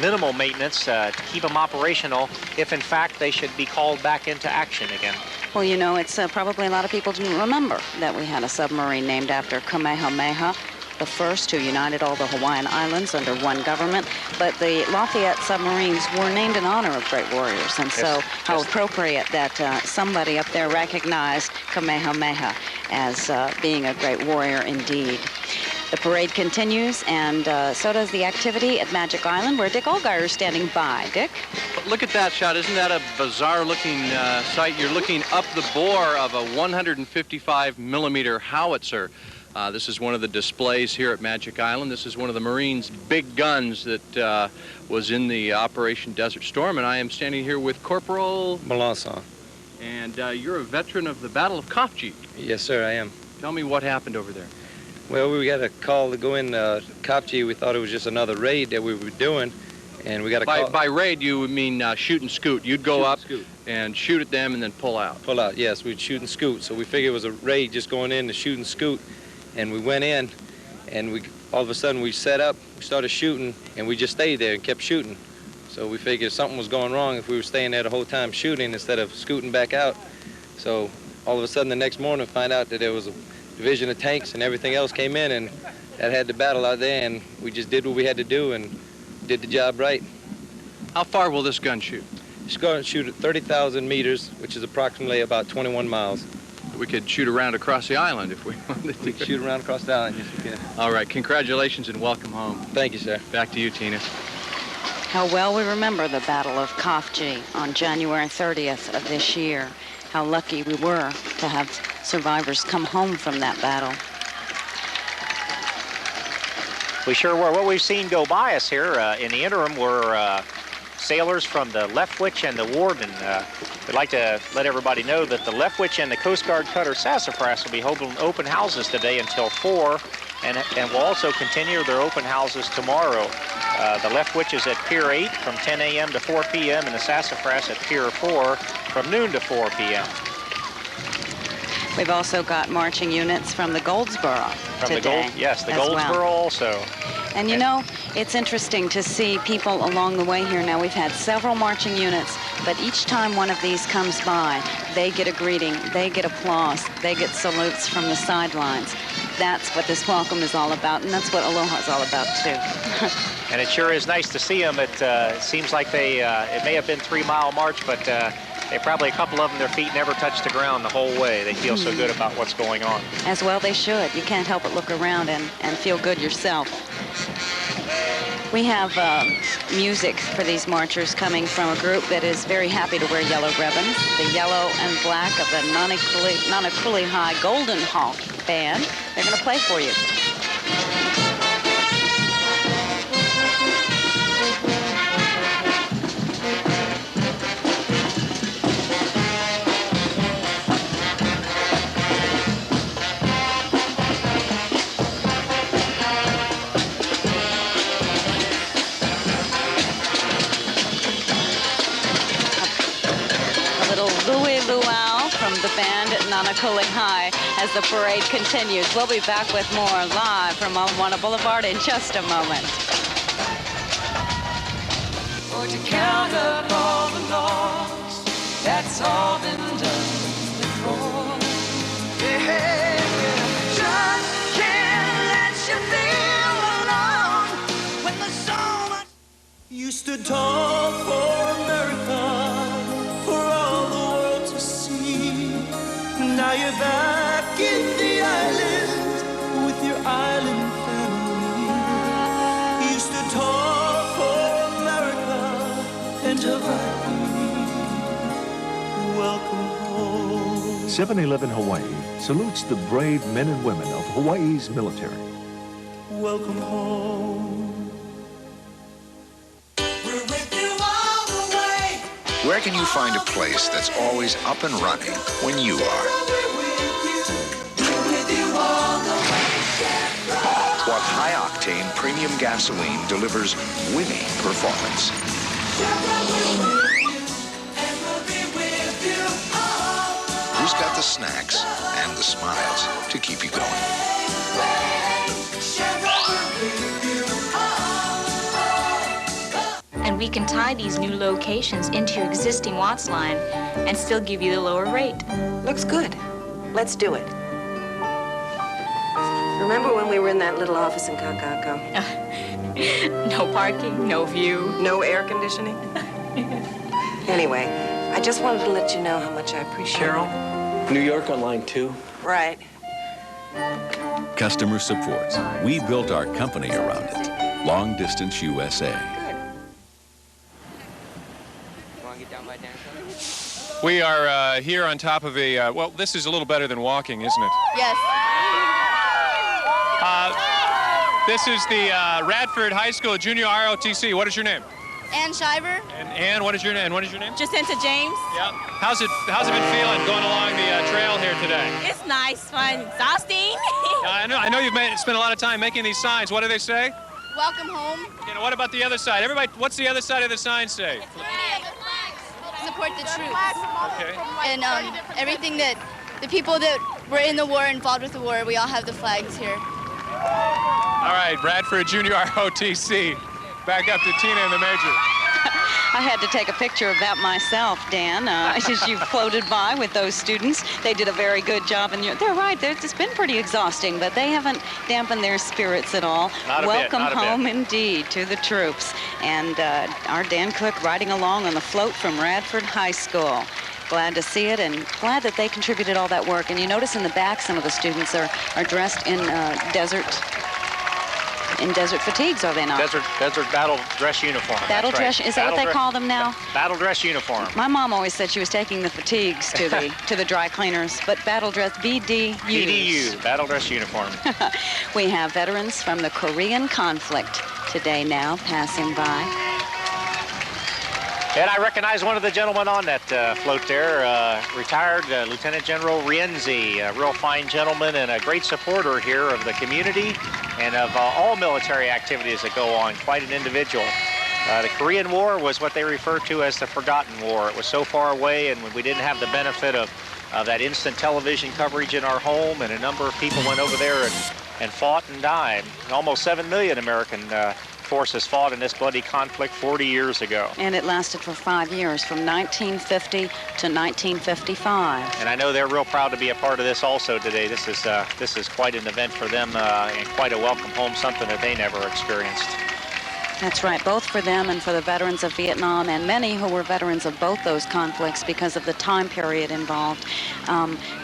minimal maintenance to keep them operational if in fact they should be called back into action again. Well, you know, it's probably a lot of people didn't remember that we had a submarine named after Kamehameha, the first who united all the Hawaiian Islands under one government. But the Lafayette submarines were named in honor of great warriors, and so how appropriate that somebody up there recognized Kamehameha as being a great warrior indeed. The parade continues, and so does the activity at Magic Island, where Dick Allgire is standing by. Dick? Look at that shot. Isn't that a bizarre-looking sight? You're looking up the bore of a 155-millimeter howitzer. This is one of the displays here at Magic Island. This is one of the Marines' big guns that was in the Operation Desert Storm, and I am standing here with Corporal Melanson. And you're a veteran of the Battle of Khafji. Yes, sir, I am. Tell me what happened over there. Well, we got a call to go in Khafji. We thought it was just another raid that we were doing, and we got a call. By raid, you mean shoot and scoot. You'd go up and shoot at them and then pull out. Pull out, yes. We'd shoot and scoot. So we figured it was a raid just going in to shoot and scoot, and we went in, and all of a sudden we set up, we started shooting, and we just stayed there and kept shooting. So we figured something was going wrong if we were staying there the whole time shooting instead of scooting back out. So all of a sudden the next morning we find out that there was a division of tanks and everything else came in, and that had the battle out there, and we just did what we had to do and did the job right. How far will this gun shoot? It's going to shoot at 30,000 meters, which is approximately about 21 miles. We could shoot around across the island if we wanted to. We could shoot around across the island, yes we can. All right, congratulations and welcome home. Thank you, sir. Back to you, Tina. How well we remember the Battle of Khafji on January 30th of this year. How lucky we were to have survivors come home from that battle. We sure were. What we've seen go by us here in the interim were sailors from the Leftwich and the Warden. We'd like to let everybody know that the Leftwich and the Coast Guard cutter Sassafras will be holding open houses today until 4, and will also continue their open houses tomorrow. The Leftwich is at Pier 8 from 10 a.m. to 4 p.m. and the Sassafras at Pier 4 from noon to 4 p.m. We've also got marching units from the Goldsboro today. The Goldsboro also. And you know, it's interesting to see people along the way here. Now, we've had several marching units, but each time one of these comes by, they get a greeting, they get applause, they get salutes from the sidelines. That's what this welcome is all about, and that's what Aloha is all about, too. And it sure is nice to see them. It seems like it may have been 3-mile march, but they probably, a couple of them, their feet never touched the ground the whole way. They feel so good about what's going on. As well they should. You can't help but look around and feel good yourself. We have music for these marchers coming from a group that is very happy to wear yellow ribbons. The yellow and black of the Nanakuli High Golden Hawk Band. They're going to play for you. The band at Nanakuli High as the parade continues. We'll be back with more live from Ala Boulevard in just a moment. Or to count up all the loss that's all been done before. Yeah, just can't let you feel alone when the song you stood tall for America. Now you're back in the island with your island family. You stood tall for America and Hawaii. Welcome home. 7-Eleven Hawaii salutes the brave men and women of Hawaii's military. Welcome home. We're with you all the way. Where can you find a place that's always up and running when you are? What high-octane premium gasoline delivers winning performance? Who's got the snacks and the smiles to keep you going? And we can tie these new locations into your existing Watts line and still give you the lower rate. Looks good. Let's do it. Remember when we were in that little office in Kakako? No parking, no view. No air conditioning? Anyway, I just wanted to let you know how much I appreciate Carol, New York on line 2. Right. Customer supports. We built our company around it. Long Distance USA. We are here on top of a, well, this is a little better than walking, isn't it? Yes. This is the Radford High School Junior ROTC. What is your name? Ann Shiver. And Ann, what is your name? Jacinta James. Yeah. How's it been feeling going along the trail here today? It's nice, fun, exhausting. I know you've spent a lot of time making these signs. What do they say? Welcome home. You know, what about the other side? Everybody, what's the other side of the sign say? Support the troops. Okay. And everything that the people that were in the war, involved with the war, we all have the flags here. All right, Radford Junior ROTC. Back up to Tina in the major. I had to take a picture of that myself, Dan, as you floated by with those students. They did a very good job, and they're right. It's been pretty exhausting, but they haven't dampened their spirits at all. Welcome home, indeed, to the troops. And our Dan Cooke riding along on the float from Radford High School. Glad to see it, and glad that they contributed all that work. And you notice in the back, some of the students are dressed in desert fatigues, are they not? Desert battle dress uniform. Battle dress, is that what they call them now? Battle dress uniform. My mom always said she was taking the fatigues to the dry cleaners, but battle dress, BDU. BDU, battle dress uniform. We have veterans from the Korean conflict today now passing by. And I recognize one of the gentlemen on that float there, retired Lieutenant General Rienzi, a real fine gentleman and a great supporter here of the community and of all military activities that go on, quite an individual. The Korean War was what they referred to as the forgotten war. It was so far away, and we didn't have the benefit of that instant television coverage in our home, and a number of people went over there and fought and died. Almost 7 million American forces fought in this bloody conflict 40 years ago. And it lasted for 5 years, from 1950 to 1955. And I know they're real proud to be a part of this also today. This is quite an event for them and quite a welcome home, something that they never experienced. That's right, both for them and for the veterans of Vietnam, and many who were veterans of both those conflicts because of the time period involved.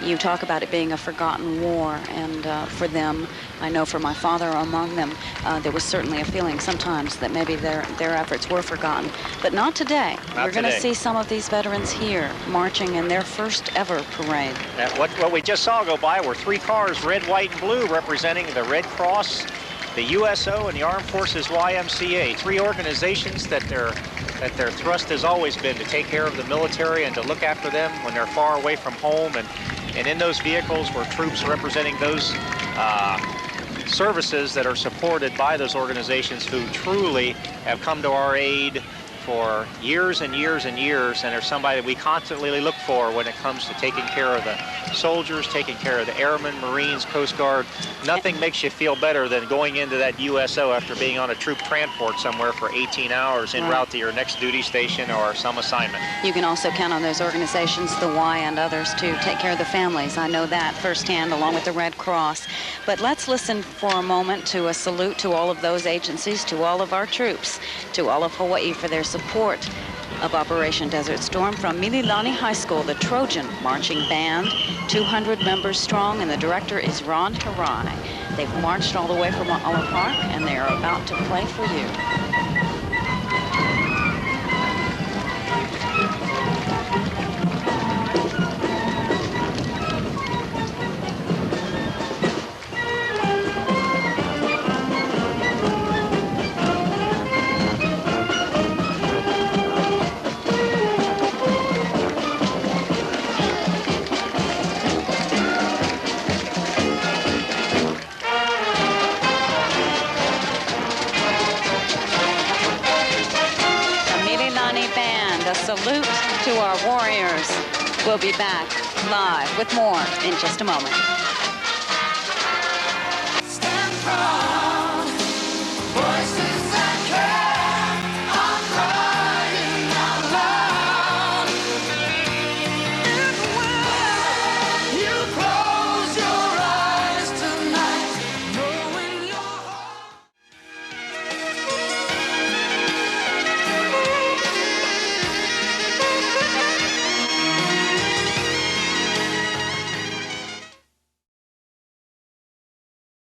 You talk about it being a forgotten war, and for them, I know for my father among them, there was certainly a feeling sometimes that maybe their efforts were forgotten, but not today. We're going to see some of these veterans here marching in their first ever parade. What we just saw go by were 3 cars, red, white, and blue, representing the Red Cross, the USO, and the Armed Forces YMCA, 3 organizations that their thrust has always been to take care of the military and to look after them when they're far away from home. And in those vehicles were troops representing those services that are supported by those organizations who truly have come to our aid for years and years and years, and are somebody that we constantly look for when it comes to taking care of the soldiers, taking care of the airmen, Marines, Coast Guard. Nothing makes you feel better than going into that USO after being on a troop transport somewhere for 18 hours en route to your next duty station or some assignment. You can also count on those organizations, the Y and others, to take care of the families. I know that firsthand, along with the Red Cross. But let's listen for a moment to a salute to all of those agencies, to all of our troops, to all of Hawaii for their support of Operation Desert Storm. From Mililani High School, the Trojan Marching Band, 200 members strong, and the director is Ron Harai. They've marched all the way from Aloha Park, and they are about to play for you. Salute to our warriors. We'll be back live with more in just a moment. Stand proud.